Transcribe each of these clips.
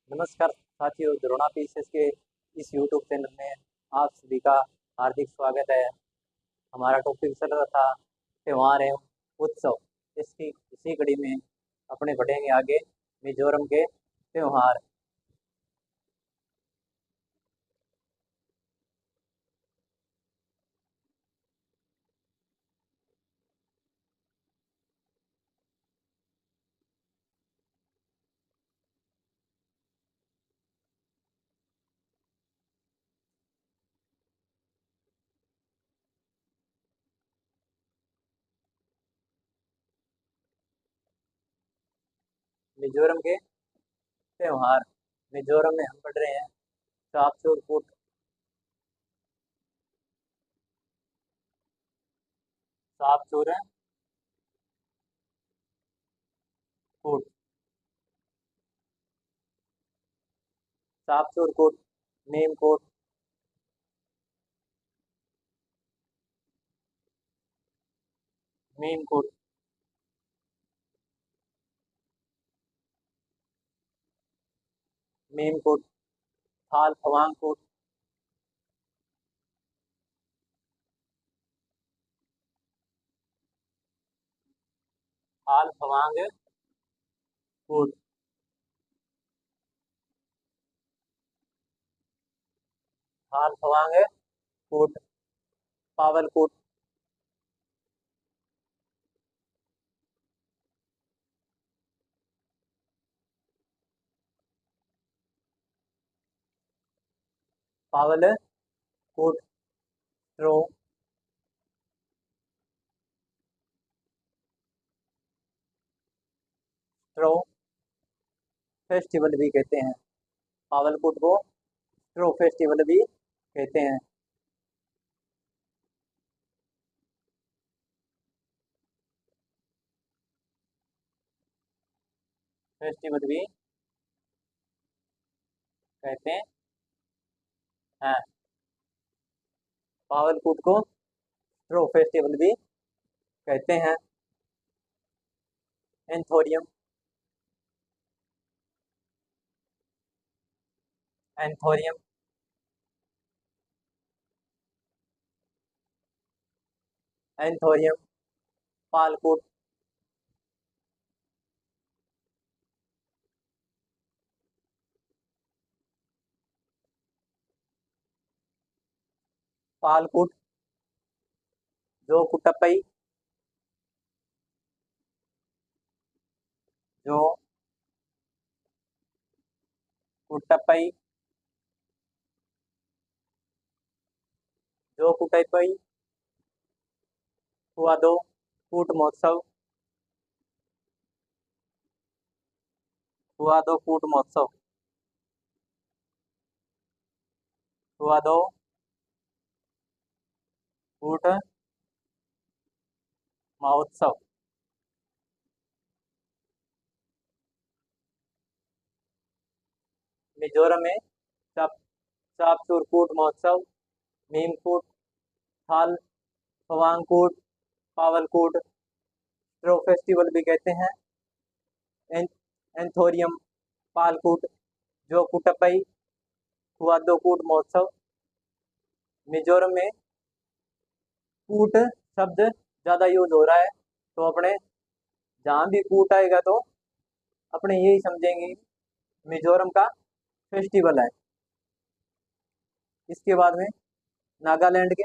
नमस्कार साथियों, द्रोणा पीसेस के इस यूट्यूब चैनल में आप सभी का हार्दिक स्वागत है। हमारा टॉपिक चल रहा था त्योहार एवं उत्सव। इसकी इसी कड़ी में अपने बढ़ेंगे आगे मिजोरम के त्योहार। मिजोरम के त्योहार। मिजोरम में हम पढ़ रहे हैं चापचूर कूट। चापचूर कूट। चापचूर कूट, नीम कूट, नीम कूट, नीम कूट, थाल फवांग कूट, थाल फवांग कूट, थाल फवांग कूट, पावल कूट, पावल कूट, स्ट्रो, स्ट्रो फेस्टिवल भी कहते हैं। पावलकुट को स्ट्रो फेस्टिवल भी कहते हैं। फेस्टिवल भी कहते हैं। पावलकुट को स्ट्रो फेस्टिवल भी कहते हैं। एंथोरियम, एंथोरियम, एंथोरियम, पालकुट, पालकुट, जो कुटपई, जो कुटपई, जो कुटपई हुआ दो कूट महोत्सव, हुआ दो कूट महोत्सव, हुआ दो कूट महोत्सव। मिजोरम में चाप चापचूर कूट महोत्सव, नीमकूट, थाल फवांगकुट, पावलकुट, स्ट्रो फेस्टिवल भी कहते हैं। एंथोरियम, पालकुट, जो कुटपई, हुआदो कूट महोत्सव। मिजोरम में कूट शब्द ज्यादा यूज हो रहा है, तो अपने जहाँ भी कूट आएगा तो अपने यही समझेंगे मिजोरम का फेस्टिवल है। इसके बाद में नागालैंड के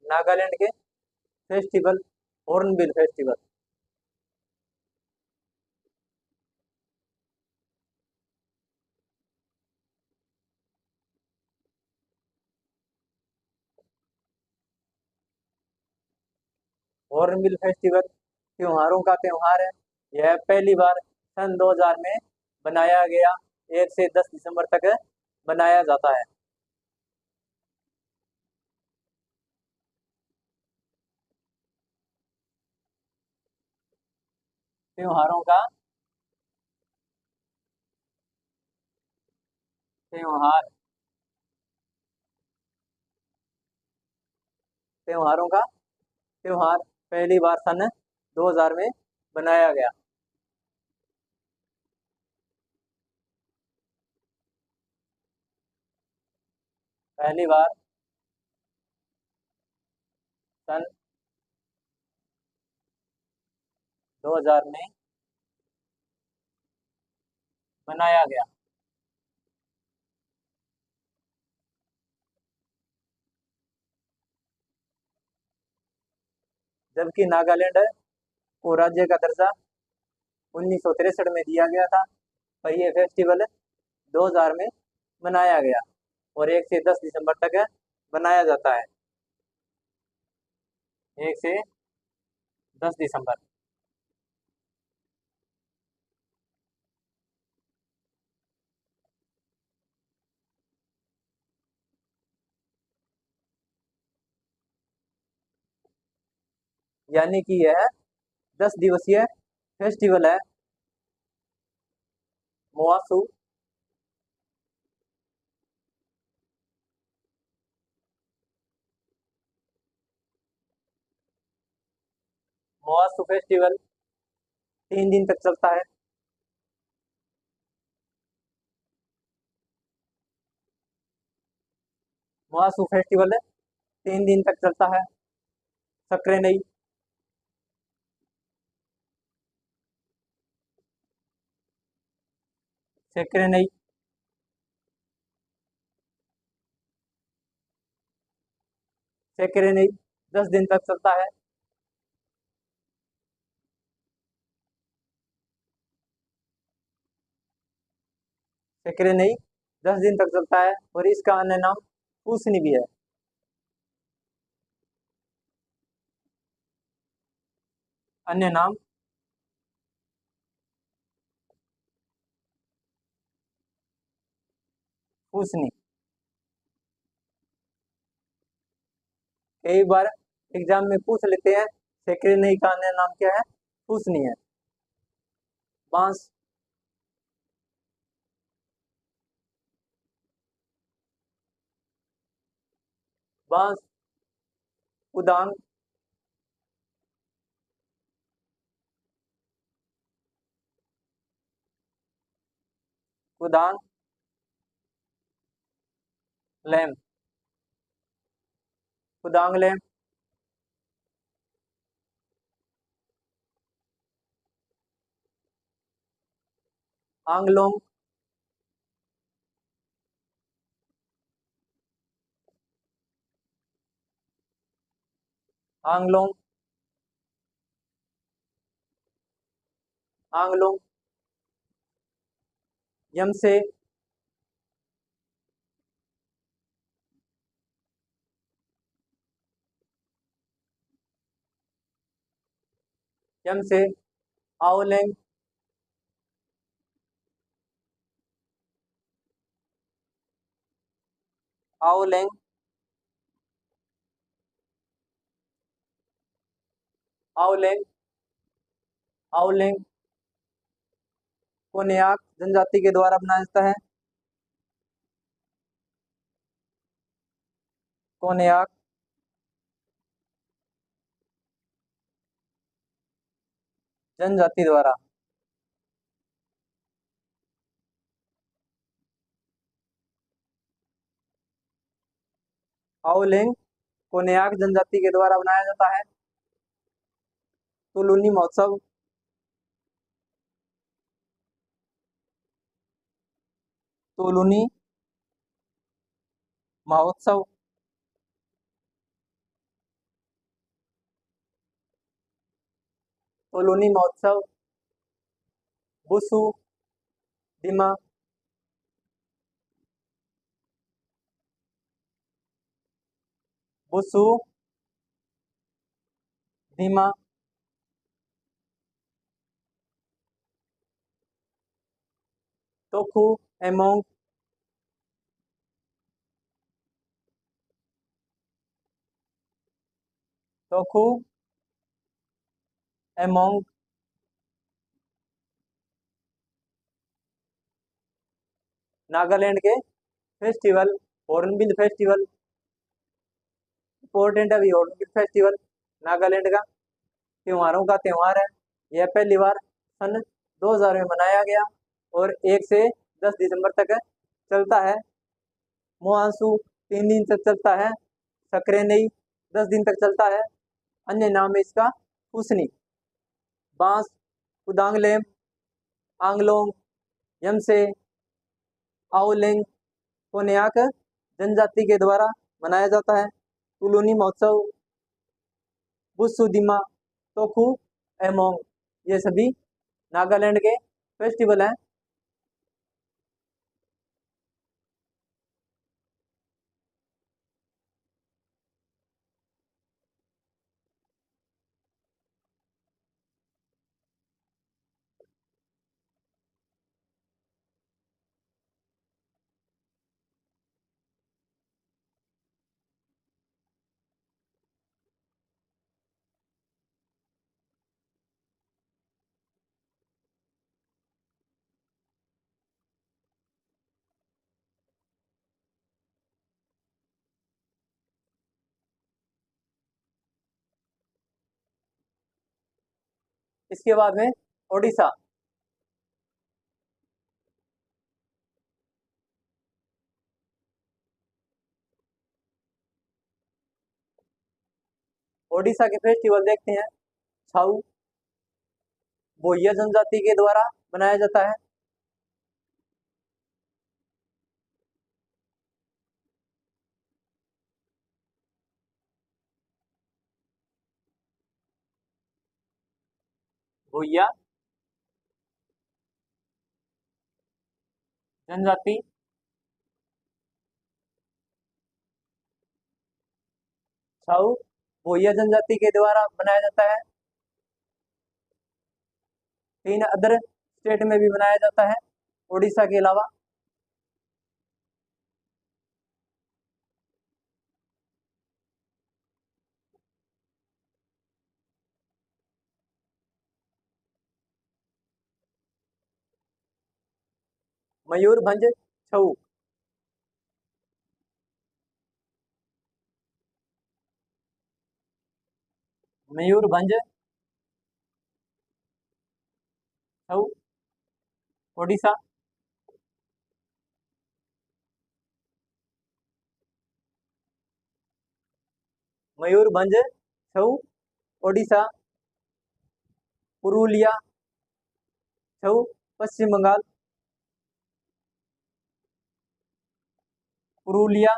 नागालैंड के festival, hornbill festival. Hornbill festival त्योहारों का त्योहार है। यह पहली बार सन 2000 में बनाया गया। 1 से 10 दिसंबर तक बनाया जाता है। त्योहारों का त्योहार त्योहारों का त्योहार पहली बार सन 2000 में बनाया गया। पहली बार सन 2000 में बनाया गया। जबकि नागालैंड को राज्य का दर्जा 1963 में दिया गया था। पर यह फेस्टिवल 2000 में मनाया गया और 1 से 10 दिसंबर तक बनाया जाता है। 1 से 10 दिसंबर। यानी कि यह 10 दिवसीय फेस्टिवल है। मोआसू मोआसू फेस्टिवल 3 दिन तक चलता है। मोआसू फेस्टिवल 3 दिन तक चलता है। सक्रे नहीं सक्रे नहीं सक्रे नहीं 10 दिन तक चलता है। सक्रे नहीं 10 दिन तक चलता है और इसका अन्य नाम पूसनी भी है। अन्य नाम पूसनी। कई बार एग्जाम में पूछ लेते हैं सक्रे नहीं का अन्य नाम क्या है। पूसनी है। बांस बांस उदांग उदांग लैम उदांग लैम आंगलोंग आंगलोंग आंगलोंग यमसे यमसे आओलेंग आओलेंग आओलेंग आओलेंग कोन्याक जनजाति के द्वारा बनाया जाता है। कोन्याक जनजाति द्वारा आओलेंग कोन्याक जनजाति के द्वारा बनाया जाता है। तुलुनी महोत्सव तुलुनी महोत्सव तुलुनी महोत्सव बुसु दिमा बुसु धीमा, तोखू एमोंग, तोखू एमोंग, नागालैंड के फेस्टिवल, हॉर्नबिल फेस्टिवल, इम्पोर्टेंट अभी हॉर्नबिल फेस्टिवल नागालैंड का त्योहारों का त्योहार है। यह पहली बार सन 2000 में मनाया गया और 1 से 10 दिसंबर तक चलता है। मुआंसू 3 दिन तक चलता है। सक्रेनई 10 दिन तक चलता है। अन्य नाम है इसका कुसनी, बांस, कुदांगलेम, आंगलोंग, यमसे, आओलेंग, कोन्याक जनजाति के द्वारा मनाया जाता है। तुलुनी महोत्सव, बुसुदिमा, तोखू एमोंग, ये सभी नागालैंड के फेस्टिवल हैं। इसके बाद में ओडिशा, ओडिशा के फेस्टिवल देखते हैं। छाऊ भोइया जनजाति के द्वारा बनाया जाता है। भोइया जनजाति छाऊ भोइया जनजाति के द्वारा बनाया जाता है। 3 अदर स्टेट में भी बनाया जाता है ओडिशा के अलावा। मयूरभंज छऊ, मयूरभंज छऊ ओडिशा। मयूरभंज छऊ ओडिशा। पुरुलिया छऊ पश्चिम बंगाल। पुरुलिया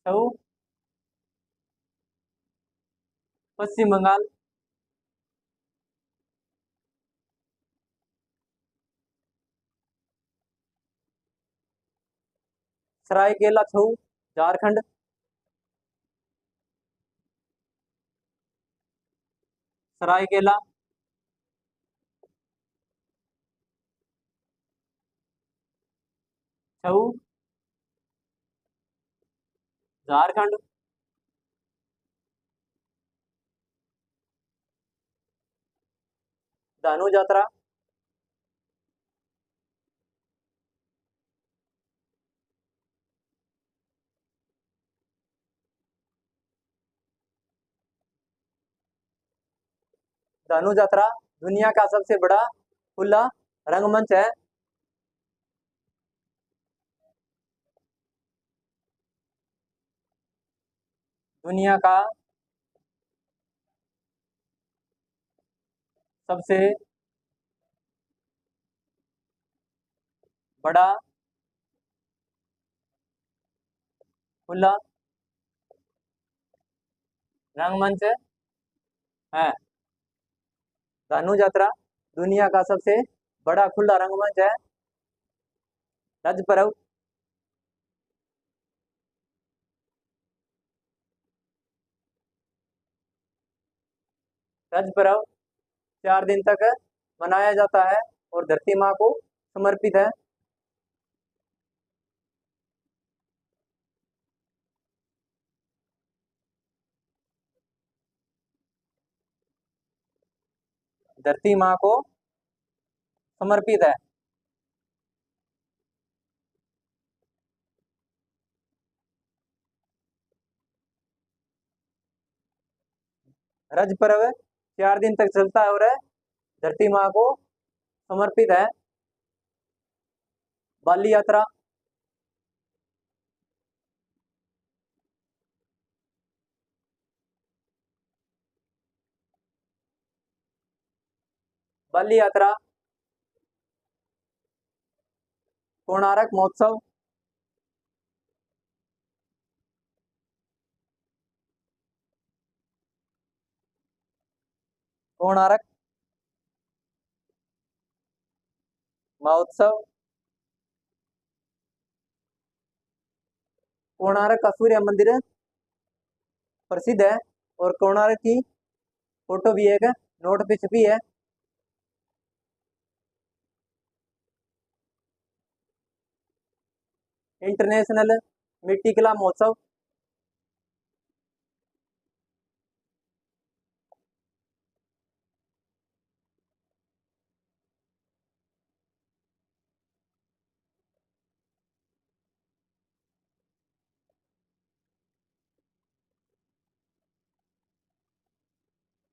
छऊ पश्चिम बंगाल। सरायकेला छऊ झारखंड। सरायकेला छऊ झारखंड। धानु यात्रा धनु यात्रा दुनिया का सबसे बड़ा खुला रंगमंच है। दुनिया का सबसे बड़ा खुला रंगमंच है। धनु यात्रा दुनिया का सबसे बड़ा खुला रंगमंच है। राज्य पर्व रज पर्व 4 दिन तक मनाया जाता है और धरती माँ को समर्पित है। धरती माँ को समर्पित है। रज पर्व 4 दिन तक चलता है और धरती माँ को समर्पित है। बाली यात्रा बाली यात्रा कोणार्क महोत्सव कोणार्क महोत्सव कोणार्क का सूर्य मंदिर प्रसिद्ध है और कोणार्क की फोटो भी एक नोट पे छपी है। इंटरनेशनल मिट्टी कला महोत्सव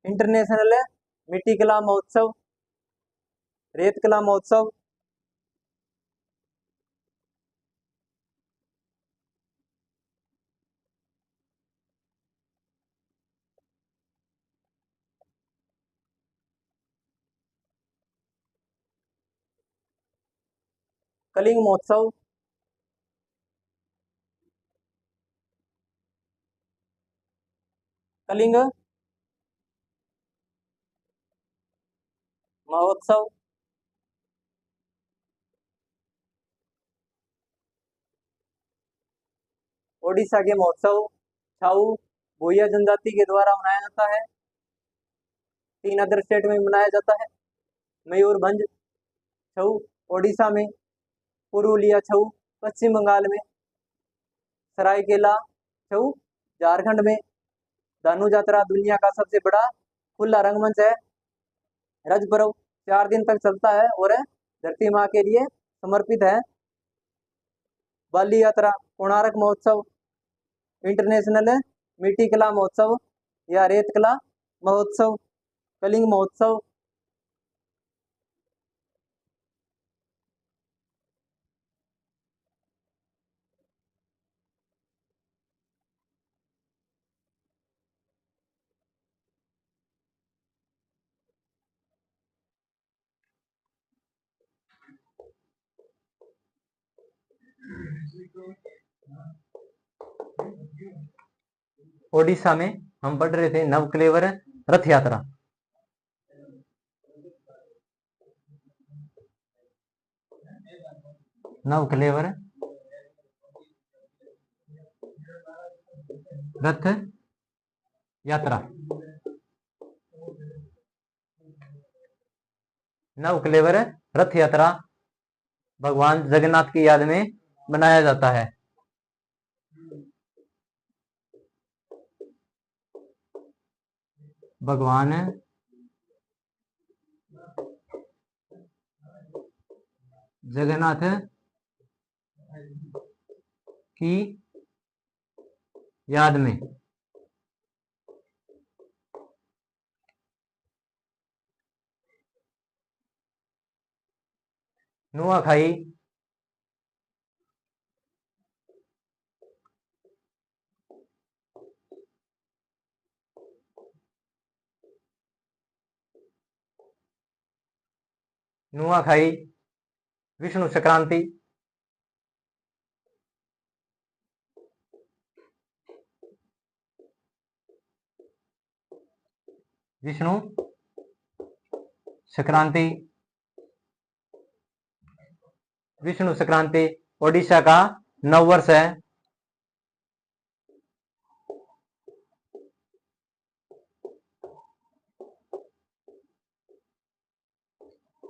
इंटरनेशनल मिट्टी कला महोत्सव रेत कला महोत्सव कलिंग महोत्सव कलिंग महोत्सव ओडिशा के महोत्सव छाऊ भूया जनजाति के द्वारा मनाया जाता है। 3 अदर स्टेट में मनाया जाता है। मयूरभंज छऊ ओडिशा में, पुरुलिया छऊ पश्चिम बंगाल में, सरायकेला छऊ झारखंड में। धनु यात्रा दुनिया का सबसे बड़ा खुला रंगमंच है। रज पर्व 4 दिन तक चलता है और धरती माँ के लिए समर्पित है। बाली यात्रा कोणार्क महोत्सव इंटरनेशनल मिट्टी कला महोत्सव या रेत कला महोत्सव कलिंग महोत्सव ओडिशा में हम पढ़ रहे थे नवकलेवर रथ यात्रा। नवकलेवर रथ यात्रा नवकलेवर रथ यात्रा भगवान जगन्नाथ की याद में मनाया जाता है। भगवान जगन्नाथ की याद में नुआखाई नुआखाई विष्णु संक्रांति विष्णु संक्रांति विष्णु संक्रांति ओडिशा का नववर्ष है।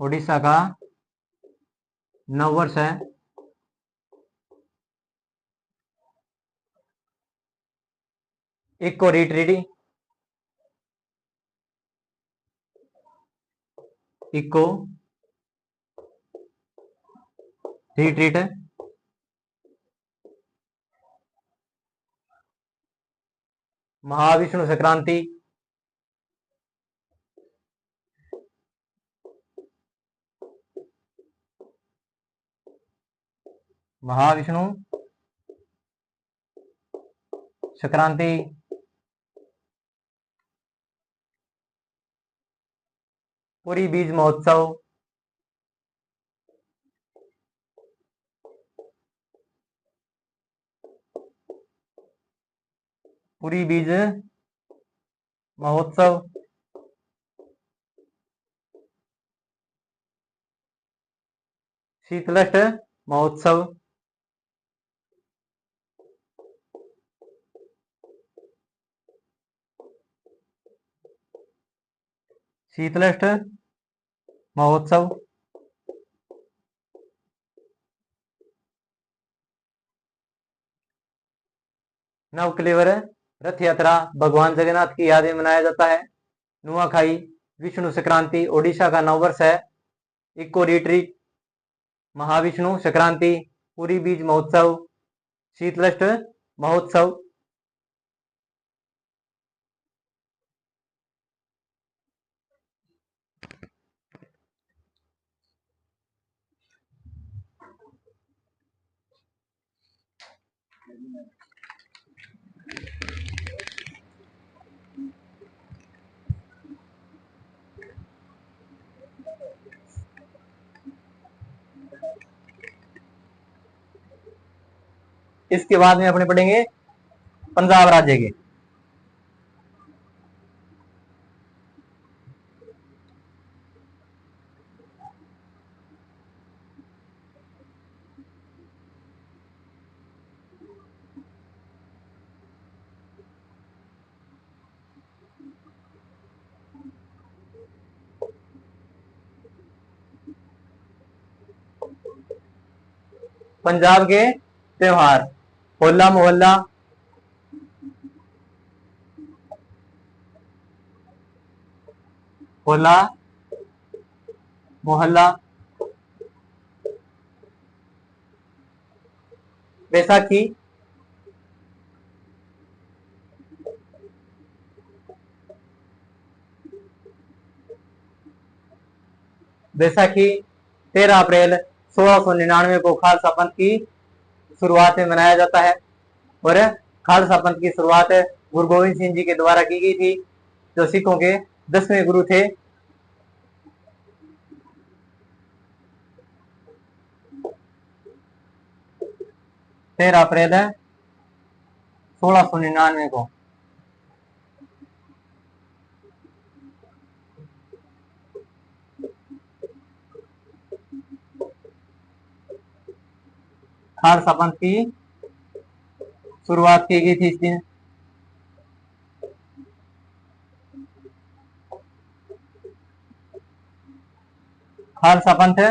उड़ीसा का नववर्ष है। इक्को रिट्रीट, इक्को रिट्रीट, महाविष्णु संक्रांति, महाविष्णु संक्रांति, पुरी बीज महोत्सव, पुरी बीज महोत्सव, शीतलष्ट महोत्सव, शीतलष्ट महोत्सव, नवकलेवर रथ यात्रा भगवान जगन्नाथ की याद में मनाया जाता है। नुआखाई विष्णु संक्रांति ओडिशा का नववर्ष है। इक्को रिट्रीट, महाविष्णु संक्रांति, पुरी बीज महोत्सव, शीतलष्ट महोत्सव। इसके बाद में अपने पढ़ेंगे पंजाब राज्य के। पंजाब के त्योहार, होला मोहल्ला, होला मोहल्ला, बैसाखी, बैसाखी 13 अप्रैल 1699 को खालसा पंथ की शुरुआत में मनाया जाता है। और खालसा पंथ की शुरुआत गुरु गोविंद सिंह जी के द्वारा की गई थी, जो सिखों के 10वें गुरु थे। 13 अप्रैल 1699 को खालसा पंथ की शुरुआत की गई थी। इस दिन खालसा पंथ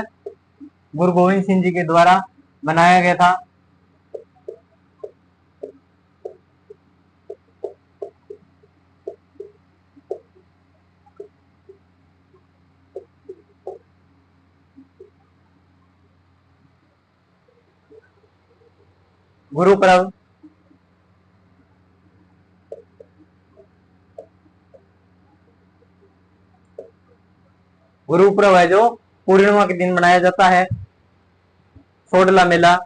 गुरु गोविंद सिंह जी के द्वारा बनाया गया था। गुरुपर्व, गुरुपर्व है जो पूर्णिमा के दिन मनाया जाता है। सोडला मेला,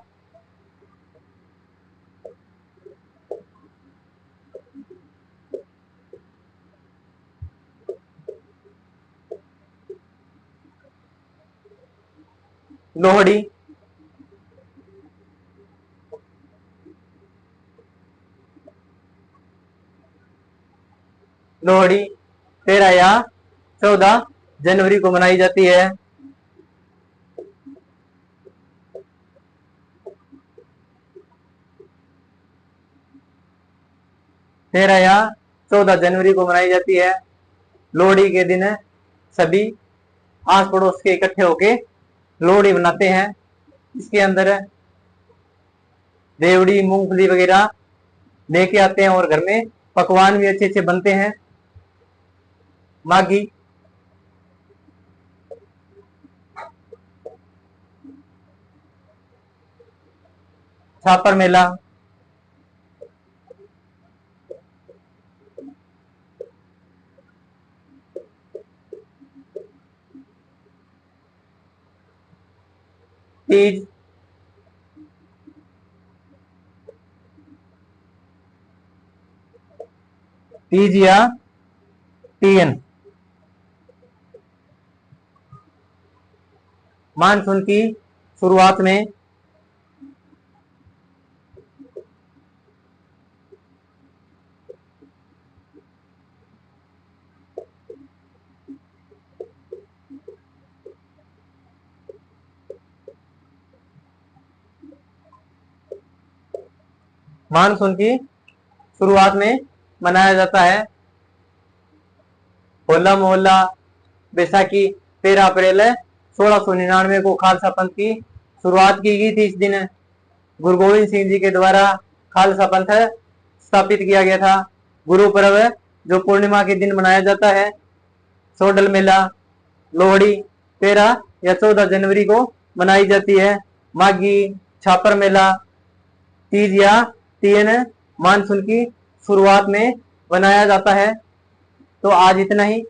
लोहड़ी, लोहड़ी 13 या 14 जनवरी को मनाई जाती है। 13 या 14 जनवरी को मनाई जाती है। लोहड़ी के दिन सभी आस पड़ोस के इकट्ठे होके लोहड़ी मनाते हैं। इसके अंदर रेवड़ी मूंगफली वगैरह लेके आते हैं और घर में पकवान भी अच्छे अच्छे बनते हैं। माघी छापर मेला, तीज, तीज या तीयन मानसून की शुरुआत में मानसून की शुरुआत में मनाया जाता है। होला मोहल्ला बैसाखी 13 अप्रैल 1699 को खालसा पंथ की शुरुआत की गई थी। इस दिन गुरु गोविंद सिंह जी के द्वारा खालसा पंथ स्थापित किया गया था। गुरु पर्व जो पूर्णिमा के दिन मनाया जाता है। सोडल मेला, लोहड़ी 13 या 14 जनवरी को मनाई जाती है। माघी, छापर मेला, तीज या तीयन मानसून की शुरुआत में मनाया जाता है। तो आज इतना ही।